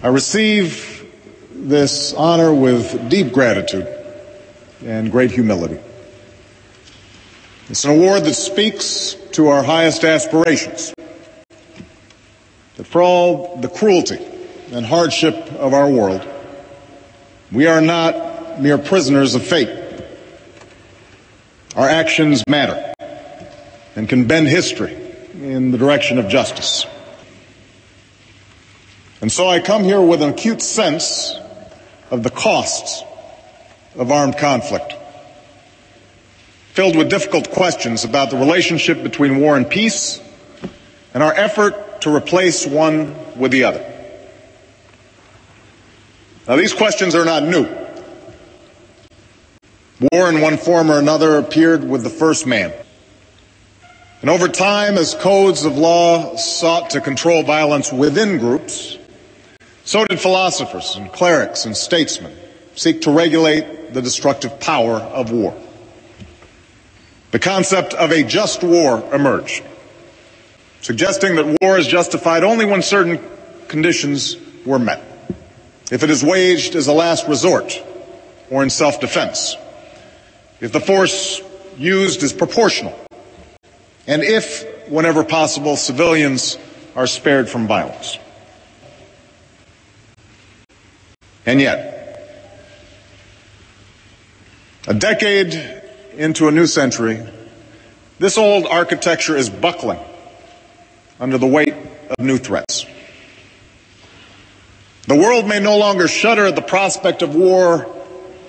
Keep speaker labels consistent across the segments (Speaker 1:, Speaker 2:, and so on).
Speaker 1: I receive this honor with deep gratitude and great humility. It's an award that speaks to our highest aspirations, that for all the cruelty and hardship of our world, we are not mere prisoners of fate. Our actions matter and can bend history in the direction of justice. And so I come here with an acute sense of the costs of armed conflict, filled with difficult questions about the relationship between war and peace and our effort to replace one with the other. Now, these questions are not new. War in one form or another appeared with the first man. And over time, as codes of law sought to control violence within groups, so did philosophers and clerics and statesmen seek to regulate the destructive power of war. The concept of a just war emerged, suggesting that war is justified only when certain conditions were met. If it is waged as a last resort or in self-defense, if the force used is proportional, and if, whenever possible, civilians are spared from violence. And yet, a decade into a new century, this old architecture is buckling under the weight of new threats. The world may no longer shudder at the prospect of war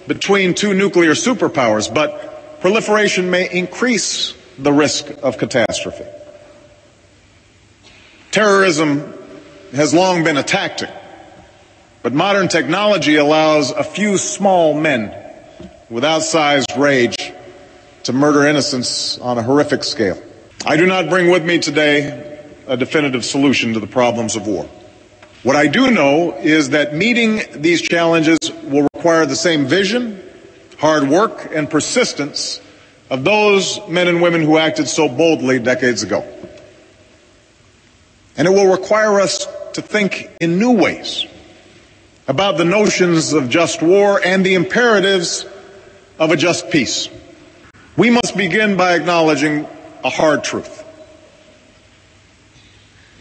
Speaker 1: between two nuclear superpowers, but proliferation may increase the risk of catastrophe. Terrorism has long been a tactic, but modern technology allows a few small men with outsized rage to murder innocents on a horrific scale. I do not bring with me today a definitive solution to the problems of war. What I do know is that meeting these challenges will require the same vision, hard work, and persistence of those men and women who acted so boldly decades ago. And it will require us to think in new ways about the notions of just war and the imperatives of a just peace. We must begin by acknowledging a hard truth.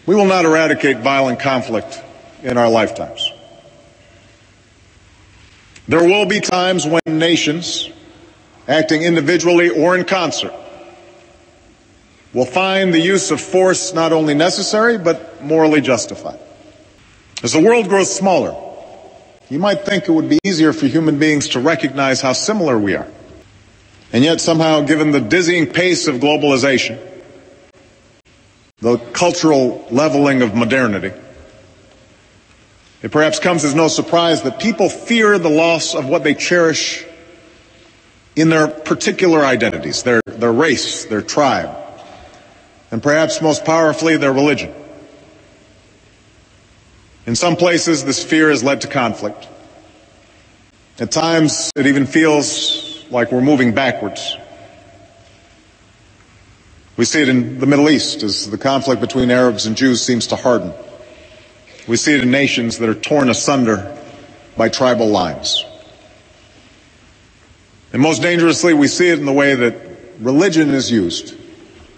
Speaker 1: We will not eradicate violent conflict in our lifetimes. There will be times when nations, acting individually or in concert, will find the use of force not only necessary but morally justified. As the world grows smaller, you might think it would be easier for human beings to recognize how similar we are. And yet somehow, given the dizzying pace of globalization, the cultural leveling of modernity, it perhaps comes as no surprise that people fear the loss of what they cherish in their particular identities, their race, their tribe, and perhaps most powerfully, their religion. In some places, this fear has led to conflict. At times, it even feels like we're moving backwards. We see it in the Middle East as the conflict between Arabs and Jews seems to harden. We see it in nations that are torn asunder by tribal lines. And most dangerously, we see it in the way that religion is used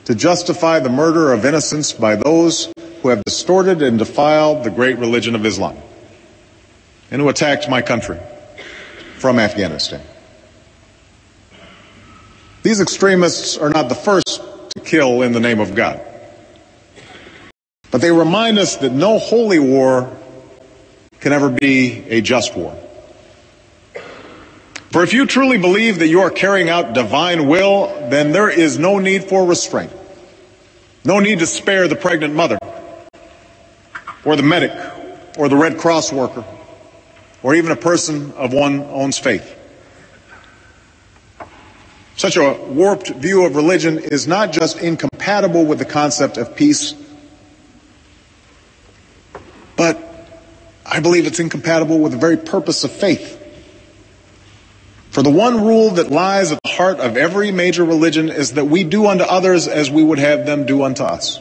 Speaker 1: to justify the murder of innocents by those who have distorted and defiled the great religion of Islam and who attacked my country from Afghanistan. These extremists are not the first to kill in the name of God, but they remind us that no holy war can ever be a just war. For if you truly believe that you are carrying out divine will, then there is no need for restraint, no need to spare the pregnant mother, or the medic, or the Red Cross worker, or even a person of one's own faith. Such a warped view of religion is not just incompatible with the concept of peace, but I believe it's incompatible with the very purpose of faith. For the one rule that lies at the heart of every major religion is that we do unto others as we would have them do unto us.